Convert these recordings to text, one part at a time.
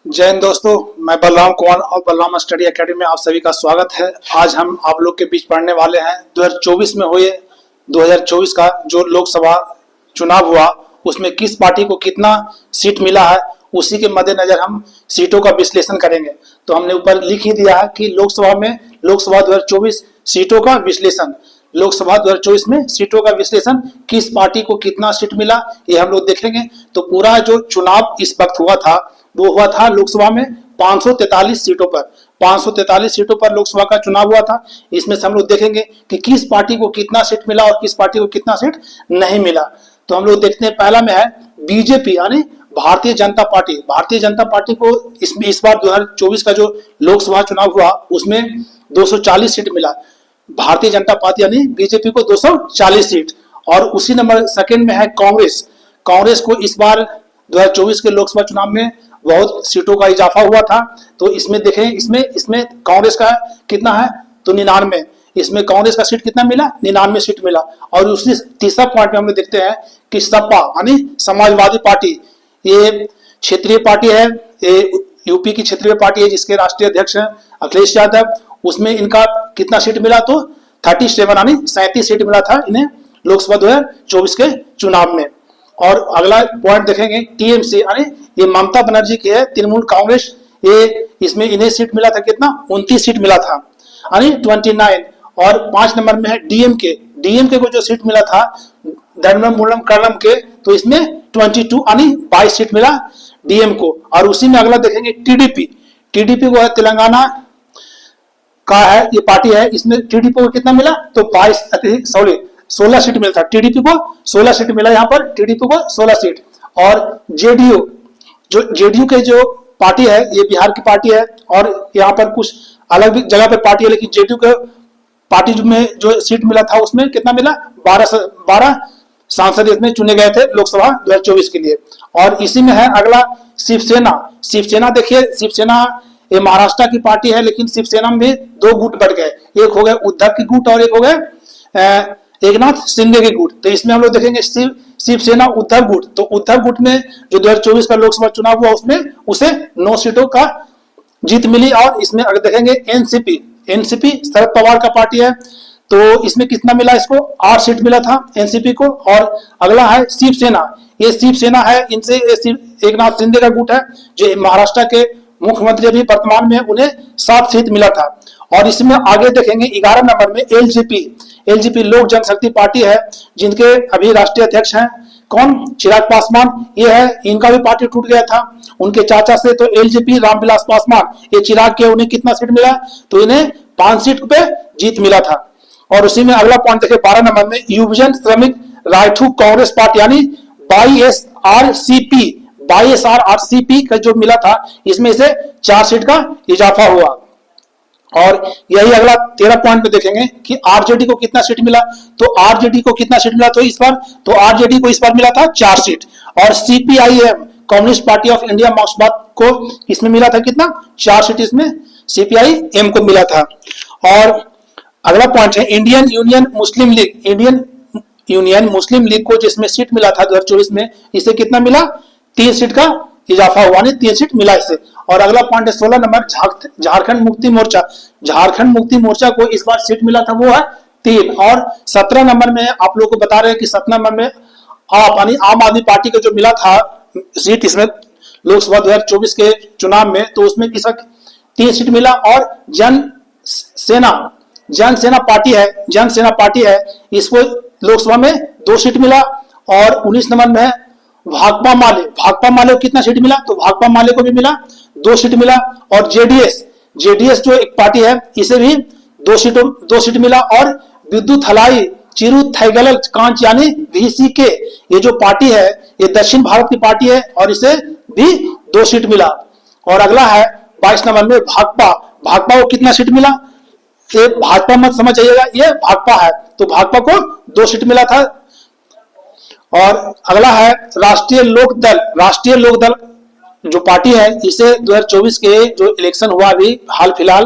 जय हिंद दोस्तों, मैं बलराम कुमार और बलराम स्टडी एकेडमी में आप सभी का स्वागत है। आज हम आप लोग के बीच पढ़ने वाले हैं 2024 में हुए 2024 का जो लोकसभा चुनाव हुआ उसमें किस पार्टी को कितना सीट मिला है, उसी के मद्देनजर हम सीटों का विश्लेषण करेंगे। तो हमने ऊपर लिख ही दिया है कि लोकसभा 2024 सीटों का विश्लेषण, लोकसभा 2024 में सीटों का विश्लेषण, किस पार्टी को कितना सीट मिला ये हम लोग देखेंगे। तो पूरा जो चुनाव इस वक्त हुआ था वो हुआ था लोकसभा में 543 सीटों पर, 543 सीटों पर लोकसभा का चुनाव हुआ था। इसमें से हम लोग देखेंगे कि किस पार्टी को कितना सीट मिला और किस पार्टी को कितना सीट नहीं मिला। तो हम लोग देखते हैं, पहला में है बीजेपी यानी भारतीय जनता पार्टी। भारतीय जनता पार्टी को इसमें इस बार 2024 का जो लोकसभा चुनाव हुआ उसमें 240 सीट मिला। भारतीय जनता पार्टी यानी बीजेपी को 240 सीट। और उसी नंबर सेकंड में है कांग्रेस। कांग्रेस को इस बार 2024 के लोकसभा चुनाव में बहुत सीटों का इजाफा हुआ था। तो इसमें देखें, इसमें कांग्रेस का कितना है तो 99। इसमें कांग्रेस का सीट कितना मिला, 99 सीट मिला। और उसी तीसरा पॉइंट में हम लोग देखते हैं कि सपा यानी समाजवादी पार्टी, ये क्षेत्रीय पार्टी है, ये यूपी की क्षेत्रीय पार्टी है जिसके राष्ट्रीय अध्यक्ष हैं अखिलेश यादव। उसमें इनका कितना सीट मिला तो 37 यानी 37 सीट मिला था इन्हें लोकसभा 2024 के चुनाव में। और अगला पॉइंट देखेंगे टीएमसी यानी ये ममता बनर्जी की है, तृणमूल कांग्रेस, ये इसमें इन्हें सीट मिला था कितना 29 सीट मिला था यानी 29। और 5 नंबर में है डीएमके। डीएमके को जो सीट मिला था धर्मम मूलम कर्णम के, तो इसमें 22 यानी 22 सीट मिला डीएम को। और उसी में अगला देखेंगे टीडीपी। टीडीपी को है तेलंगाना का है ये पार्टी है, इसमें टीडीपी को कितना मिला तो 16 सीट मिला था। टीडीपी को 16 सीट मिला, यहाँ पर टीडीपी को 16 सीट। और जेडीयू के जो पार्टी है ये बिहार की पार्टी है और यहाँ पर कुछ अलग भी जगह पे पार्टी है, लेकिन जेडीयू के पार्टी में जो सीट मिला था उसमें कितना मिला 12 सांसद इसमें चुने गए थे लोकसभा 2024 के लिए। और इसी में है अगला शिवसेना। शिवसेना देखिए, शिवसेना ये महाराष्ट्र की पार्टी है, लेकिन शिवसेना में भी 2 गुट बढ़ गए, एक हो गए उद्धव की गुट और एक हो गए एकनाथ शिंदे के गुट। तो इसमें हम लोग देखेंगे शिवसेना उद्धव गुट। तो उद्धव गुट में जो 2024 का लोकसभा चुनाव हुआ उसमें उसे 9 सीटों का जीत मिली। और इसमें अगर देखेंगे एनसीपी शरद पवार का पार्टी है, तो इसमें कितना मिला, इसको 8 सीट मिला था एनसीपी को। और अगला है शिवसेना, ये शिवसेना है, इनसे एकनाथ शिंदे का गुट है जो महाराष्ट्र के मुख्यमंत्री अभी वर्तमान में, उन्हें 7 सीट मिला था। और इसमें आगे देखेंगे 11 नंबर में एलजेपी लोक जनशक्ति पार्टी है, जिनके अभी राष्ट्रीय अध्यक्ष हैं कौन, चिराग पासवान ये है। इनका भी पार्टी टूट गया था उनके चाचा से, तो एलजेपी रामविलास पासवान, ये चिराग के, उन्हें कितना सीट मिला तो इन्हें 5 सीट पे जीत मिला था। और उसी में अगला पॉइंट देखिए 12 नंबर में युवजन श्रमिक रायठू कांग्रेस पार्टी यानी YSRCP का जो मिला था, इसमें से 4 सीट का इजाफा हुआ। और यही अगला 13 पॉइंट में देखेंगे कि आरजेडी को कितना सीट मिला। तो आरजेडी को कितना सीट मिला तो इस बार, तो आरजेडी को इस बार मिला था 4 सीट। और CPIM Communist Party of India मार्क्सवाद को इसमें मिला था कितना 4 सीट, इसमें सीपीआईएम को मिला था। और अगला पॉइंट है इंडियन यूनियन मुस्लिम लीग को जिसमें सीट मिला था 2024 में, इसे कितना मिला 3 सीट का इजाफा हुआ, नहीं 3 सीट मिला इसे। और अगला पॉइंट है 16 नंबर झारखंड मुक्ति मोर्चा। झारखंड मुक्ति मोर्चा को इस बार सीट मिला था वो है 3। और 17 नंबर में आप लोगों को बता रहे हैं कि 17 नंबर में आम आदमी पार्टी को जो मिला था सीट इसमें लोकसभा 2024 के चुनाव में, तो उसमें किसका 3 सीट मिला। और जनसेना पार्टी है, इसको लोकसभा में 2 सीट मिला। और 19 नंबर में है भाकपा माले को कितना सीट मिला तो भाकपा माले को भी मिला 2 सीट मिला। और जेडीएस जो एक पार्टी है, इसे भी 2 सीट मिला। और विद्युत हलाई चिरू थैगल कांच यानी VCK, ये जो पार्टी है ये दक्षिण भारत की पार्टी है और इसे भी 2 सीट मिला। और अगला है 22 नंबर में भाकपा को कितना सीट मिला, ये भाजपा मत समझ आइएगा, ये भाकपा है, तो भाकपा को 2 सीट मिला था। और अगला है राष्ट्रीय लोकदल जो पार्टी है, इसे 2024 के जो इलेक्शन हुआ अभी हाल फिलहाल,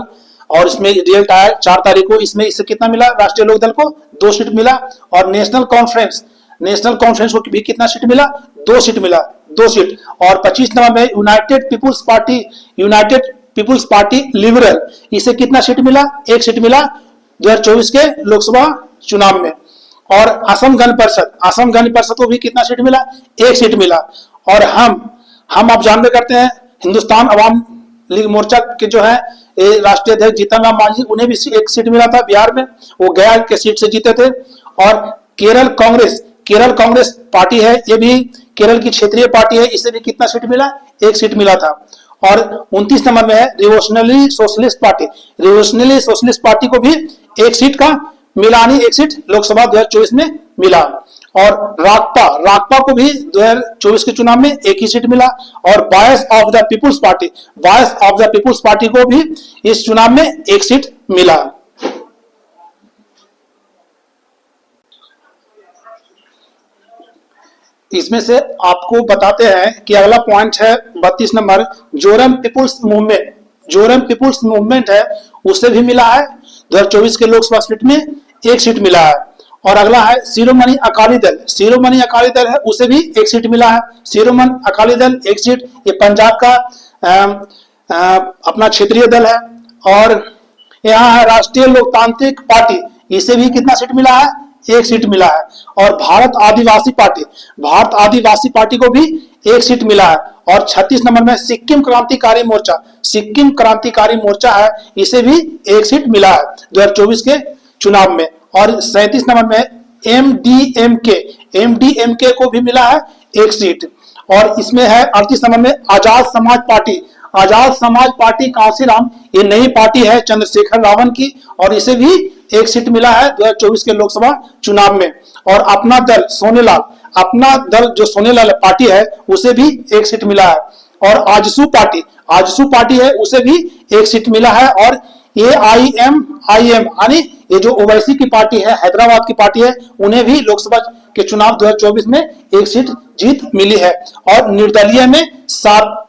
और इसमें रिजल्ट आया 4 तारीख को, इसमें इससे कितना मिला राष्ट्रीय लोकदल को 2 सीट मिला। और नेशनल कॉन्फ्रेंस को भी कितना सीट मिला 2 सीट मिला। 2 सीट, और 25 नंबर में यूनाइटेड पीपुल्स पार्टी लिबरल, इसे कितना सीट मिला? 1 सीट मिला 2024 के लोकसभा चुनाव में। और असम गण परिषद को भी कितना सीट मिला? 1 सीट मिला। और हम आप जानते करते हैं हिंदुस्तान अवाम लीग मोर्चा के जो है राष्ट्रीय अध्यक्ष जीतन राम मांझी, उन्हें भी 1 सीट मिला था बिहार में, वो गया के सीट से जीते थे। और केरल कांग्रेस पार्टी है, ये भी केरल की क्षेत्रीय पार्टी है, इसे भी कितना सीट मिला? 1 सीट मिला था। और 29 नंबर में है रिवोल्यूशनरी सोशलिस्ट पार्टी को भी 1 सीट का मिलानी, 1 सीट लोकसभा 2024 में मिला। और राकपा को भी 2024 के चुनाव में 1 ही सीट मिला। और voice of the peoples party को भी इस चुनाव में 1 सीट मिला। इसमें से आपको बताते हैं कि अगला पॉइंट है 32 नंबर, जोरम पीपुल्स मूवमेंट है, उससे भी मिला है 2024 के लोकसभा सीट में 1 सीट मिला है। और अगला है शिरोमणि अकाली दल है, उसे भी 1 सीट मिला है। शिरोमणि अकाली दल 1 सीट, ये पंजाब का अपना क्षेत्रीय दल है। और यहाँ है राष्ट्रीय लोकतांत्रिक पार्टी, इसे भी कितना सीट मिला है? 1 सीट मिला है। और भारत आदिवासी पार्टी को भी 1 सीट मिला है। और 36 नंबर में सिक्किम क्रांतिकारी मोर्चा है, इसे भी 1 सीट मिला है 2024 के चुनाव में। और 37 नंबर में एमडीएमके को भी मिला है 1 सीट। और इसमें है 38 नंबर में आजाद समाज पार्टी कांसीराम, ये नई पार्टी है चंद्रशेखर रावण की, और इसे भी 1 सीट मिला है 2024 के लोकसभा चुनाव में। और अपना दल जो सोनेलाल पार्टी है, उसे भी 1 सीट मिला है। और आजसू पार्टी है, उसे भी 1 सीट मिला है। और AIM यानी ये जो ओवैसी की पार्टी है, हैदराबाद की पार्टी है, उन्हें भी लोकसभा के चुनाव 2024 में 1 सीट जीत मिली है। और निर्दलीय में 7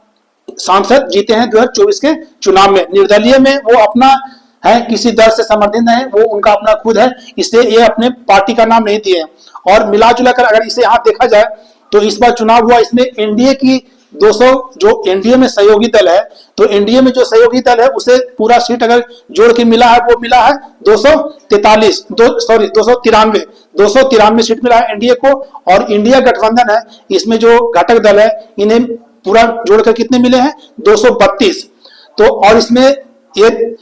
सांसद जीते हैं 2024 के चुनाव में। निर्दलीय में वो अपना है, किसी दल से संबंधित है, वो उनका अपना खुद है, इसलिए ये अपने पार्टी का नाम नहीं दिए। और मिला जुला कर अगर इसे यहाँ देखा जाए तो इस बार चुनाव हुआ, इसमें एनडीए की 200 जो एनडीए में सहयोगी दल है, तो एनडीए में जो सहयोगी दल है उसे पूरा सीट अगर जोड़ के मिला है, वो मिला है 293 सीट मिला है एनडीए को। और इंडिया गठबंधन है, इसमें जो घटक दल है, इन्हें पूरा जोड़कर कितने मिले हैं? 232। तो और इसमें ये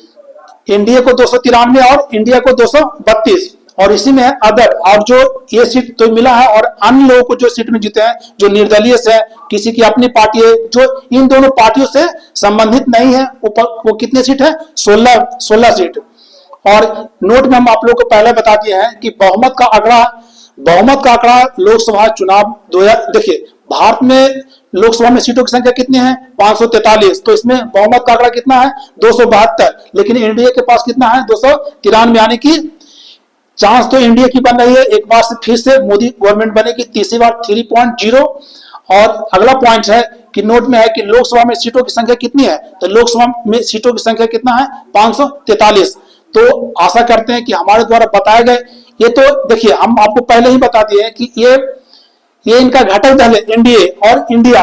एनडीए को 293 और इंडिया को 232, और इसी में है अदर, और जो ये सीट तो मिला है। और अन्य लोगों को जो सीट में जीते हैं, जो निर्दलीय से है, किसी की अपनी पार्टी है, जो इन दोनों पार्टियों से संबंधित नहीं है, वो कितने सीट है? 16 सीट। और नोट में हम आप लोगों को पहले बता दिए हैं कि बहुमत का आंकड़ा लोकसभा चुनाव 2000, देखिए भारत में लोकसभा में सीटों की संख्या कितनी है? 543। तो इसमें बहुमत का आंकड़ा कितना है? 272। लेकिन एनडीए के पास कितना है? 293, यानी कि चांस तो इंडिया की बन रही है एक बार से फिर से मोदी गवर्नमेंट बनेगी, तीसरी बार 3.0। और अगला पॉइंट है कि नोट में है कि लोकसभा में सीटों की संख्या कितनी है? तो लोकसभा में सीटों की संख्या कितना है? 543। तो आशा करते हैं कि हमारे द्वारा बताए गए, ये तो देखिए हम आपको पहले ही बता दिए हैं कि ये इनका घटक दल है एनडीए और इंडिया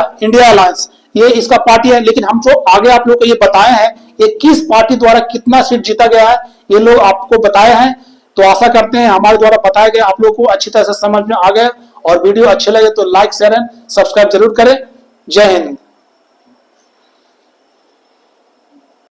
अलायंस, ये इसका पार्टी है। लेकिन हम जो आगे आप लोग को ये बताए हैं, ये किस पार्टी द्वारा कितना सीट जीता गया है, ये लोग आपको बताए हैं। तो आशा करते हैं हमारे द्वारा बताए गए आप लोग को अच्छी तरह से समझ में आ गए, और वीडियो अच्छे लगे तो लाइक शेयर एंड सब्सक्राइब जरूर करें। जय हिंद।